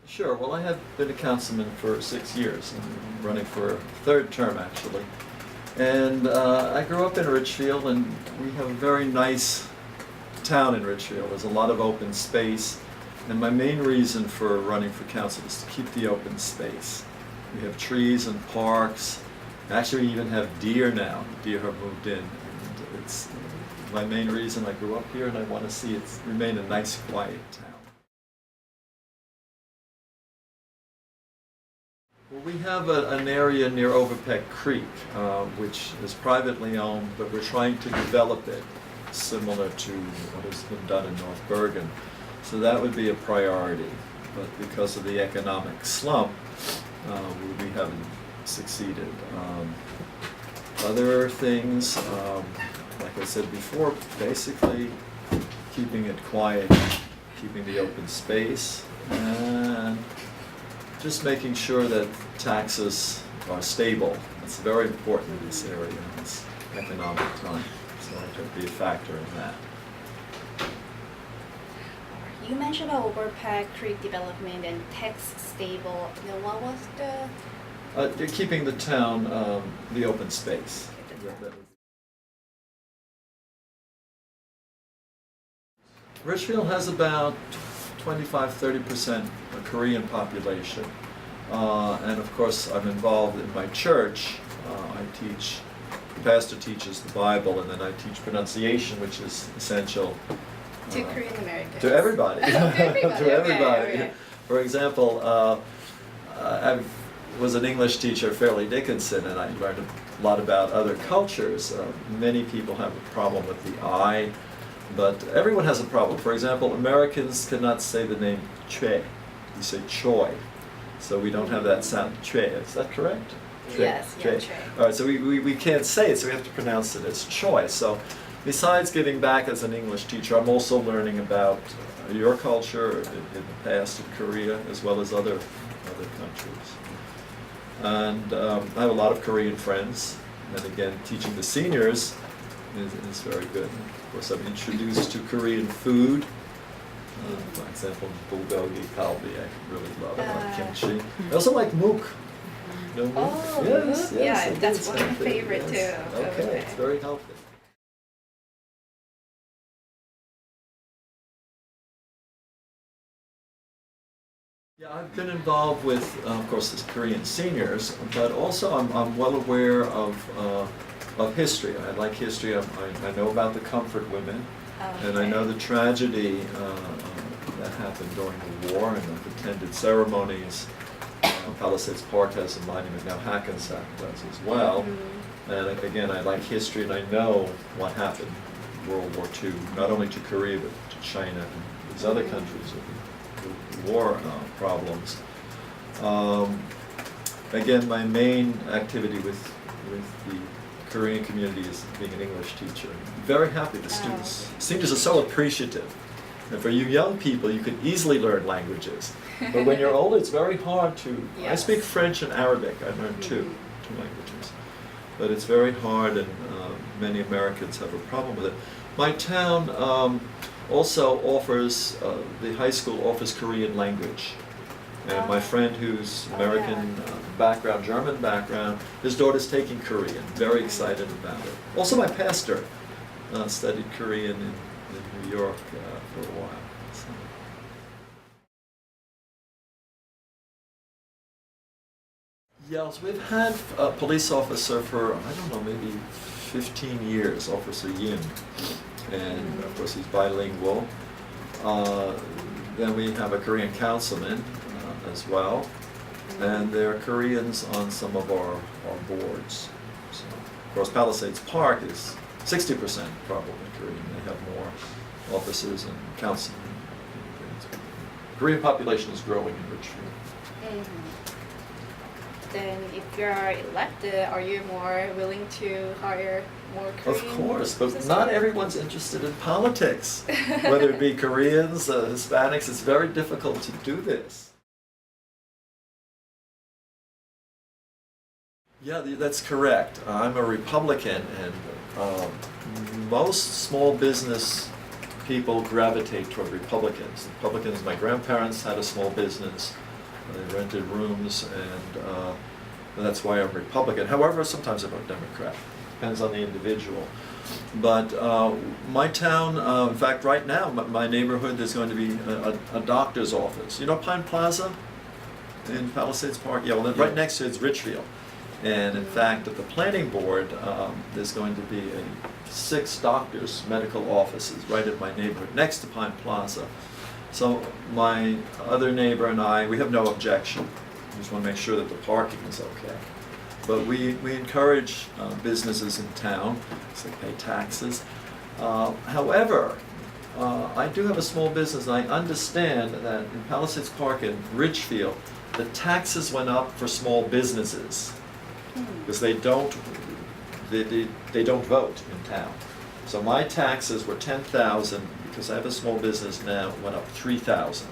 Sure. Well, I have been a councilman for 6 years. I'm running for a third term, actually. And I grew up in Ridgefield, and we have a very nice town in Ridgefield. There's a lot of open space. And my main reason for running for council is to keep the open space. We have trees and parks. Actually, we even have deer now. Deer have moved in. And it's my main reason. I grew up here, and I want to see it remain a nice, quiet town. Well, we have an area near Overpeck Creek, which is privately owned, but we're trying to develop it similar to what has been done in North Bergen. So that would be a priority, but because of the economic slump, we haven't succeeded. Other things, like I said before, basically keeping it quiet, keeping the open space, and just making sure that taxes are stable. It's very important in this area in this economic time, so I could be a factor in that. You mentioned about Overpeck Creek development and tax stable. Now, what was the? Keeping the town, the open space. Ridgefield has about 25–30% Korean population. And of course, I'm involved in my church. The pastor teaches the Bible, and then I teach pronunciation, which is essential To Korean Americans. to everybody. To everybody. To everybody. Okay. For example, I was an English teacher at Fairleigh Dickinson, and I learned a lot about other cultures. Many people have a problem with the I, but everyone has a problem. For example, Americans cannot say the name Choi. We say Choi. So we don't have that sound, Choi. Is that correct? Choi. Yes, Choi. yeah, Choi. All right, so we can't say it, so we have to pronounce it as Choi. So besides giving back as an English teacher, I'm also learning about your culture in the past in Korea, as well as other countries. And I have a lot of Korean friends, and again, teaching the seniors is very good. Of course, I'm introduced to Korean food. For example, bulgogi, kalbi, I really love it, like kimchi. I also like mook. You know mook? Oh, Yes, mook? yes, Yeah, it that's is one of my healthy, favorite yes. too. Okay, Okay. it's very healthy. Yeah, I've been involved with, of course, the Korean seniors, but also I'm well aware of history. I like history. I know about the comfort women, and I know the tragedy that happened during the war, and I've attended ceremonies. Palisades Park has a monument now. Hackensack does as well. And again, I like history, and I know what happened in World War II, not only to Korea, but to China and these other countries with war problems. Again, my main activity with the Korean community is being an English teacher. I'm very happy the students. Seniors are so appreciative. And for you young people, you can easily learn languages. But when you're older, it's very hard to. I Yes. speak French and Arabic. I learned two languages. But it's very hard, and many Americans have a problem with it. My town also offers, the high school offers Korean language. And my friend who's American background, German background, his daughter's taking Korean, very excited about it. Also my pastor studied Korean in New York for a while. So. Yes, we've had a police officer for, I don't know, maybe 15 years, Officer Yin. And of course he's bilingual. Then we have a Korean councilman as well. And there are Koreans on some of our boards. So, of course, Palisades Park is 60% probably Korean. They have more officers and councilmen. Korean population is growing in Ridgefield. Then if you're elected, are you more willing to hire more Korean? Of course, but citizens? not everyone's interested in politics. Whether it be Koreans, Hispanics, it's very difficult to do this. Yeah, that's correct. I'm a Republican, and most small business people gravitate toward Republicans. Republicans, my grandparents had a small business. They rented rooms, and that's why I'm Republican. However, sometimes I vote Democrat. Depends on the individual. But my town, in fact, right now, my neighborhood, there's going to be a doctor's office. You know Pine Plaza in Palisades Park? Yeah, well, then right next to it's Ridgefield. And in fact, at the planning board, there's going to be 6 doctors' medical offices right in my neighborhood, next to Pine Plaza. So my other neighbor and I, we have no objection. We just want to make sure that the parking is okay. But we encourage businesses in town, so they pay taxes. However, I do have a small business, and I understand that in Palisades Park and Ridgefield, the taxes went up for small businesses because they don't vote in town. So my taxes were $10,000 because I have a small business now, went up $3,000,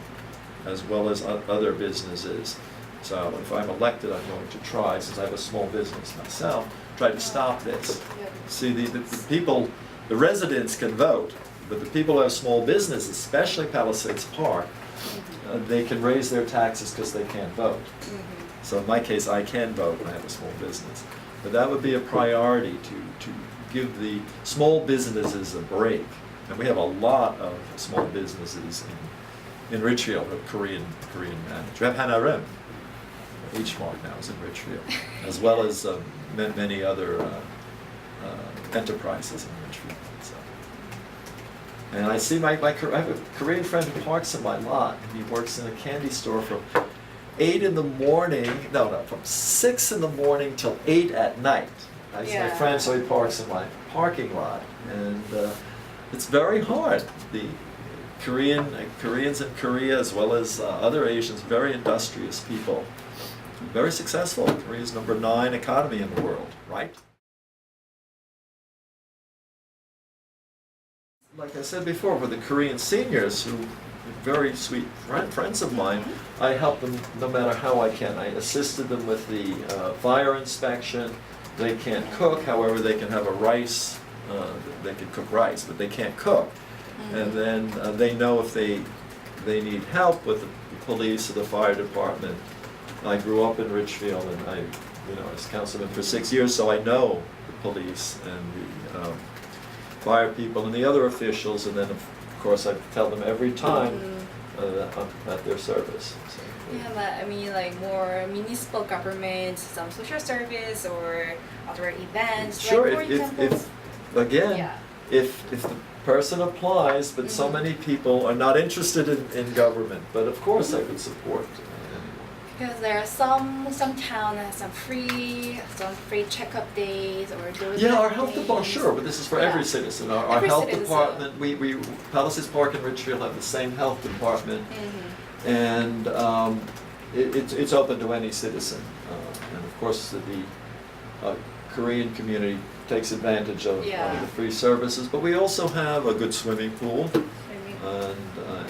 as well as other businesses. So if I'm elected, I'm going to try, since I have a small business myself, try to stop this. See, the people, the residents can vote, but the people who have small business, especially Palisades Park, they can raise their taxes because they can't vote. So in my case, I can vote when I have a small business. But that would be a priority to give the small businesses a break. And we have a lot of small businesses in Ridgefield with Korean managed. We have Hanarim. H Mart now is in Ridgefield, as well as many other enterprises in Ridgefield. So. And I see I have a Korean friend who parks in my lot. He works in a candy store from 8 in the morning, from 6 in the morning till 8 at night. He's my friend, so he parks in my parking lot. And it's very hard. The Koreans in Korea, as well as other Asians, very industrious people. Very successful. Korea's number 9 economy in the world, right? Like I said before, with the Korean seniors, who are very sweet friends of mine, I help them no matter how I can. I assisted them with the fire inspection. They can't cook, however, they can have a rice. They can cook rice, but they can't cook. And then they know if they need help with the police or the fire department. I grew up in Ridgefield, and I was councilman for 6 years, so I know the police and the fire people and the other officials, and then of course I tell them every time that I'm at their service. So, yeah, but I mean, like more municipal government, some social service or other events. Sure, like, for example, if the person applies, but so many people are not interested in government, but of course I could support. Because there are some town that has some free checkup days or those. Yeah, our health department, sure, but this is for every citizen. Our health department, we Palisades Park and Ridgefield have the same health department, and it's open to any citizen. And of course, the Korean community takes advantage of the free services, but we also have a good swimming pool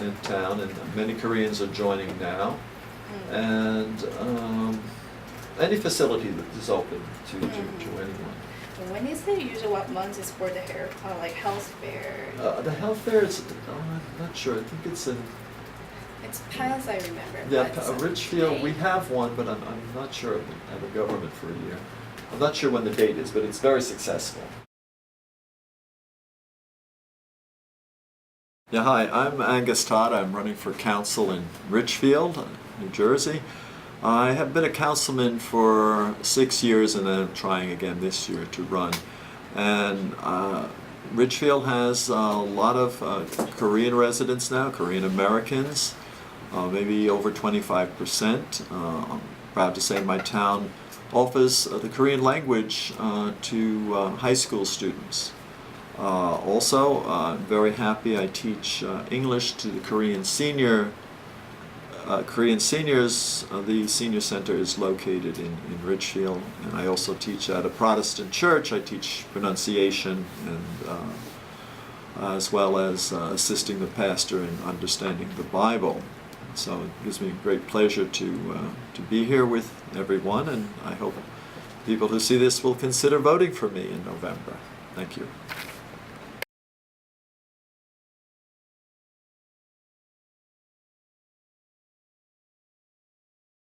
in town, and many Koreans are joining now. And any facility that is open to anyone. When is the usual, what month is for the health fair? The health fair is, I'm not sure, I think it's in... It's past, I remember. Yeah, Ridgefield, we have one, but I'm not sure of the government for a year. I'm not sure when the date is, but it's very successful. Yeah, hi, I'm Angus Todd. I'm running for council in Ridgefield, New Jersey. I have been a councilman for 6 years, and then I'm trying again this year to run. And Ridgefield has a lot of Korean residents now, Korean Americans, maybe over 25%. I'm proud to say my town offers the Korean language to high school students. Also, I'm very happy I teach English to the Korean seniors. The senior center is located in Ridgefield, and I also teach at a Protestant church. I teach pronunciation, and as well as assisting the pastor in understanding the Bible. So it gives me great pleasure to be here with everyone, and I hope people who see this will consider voting for me in November. Thank you.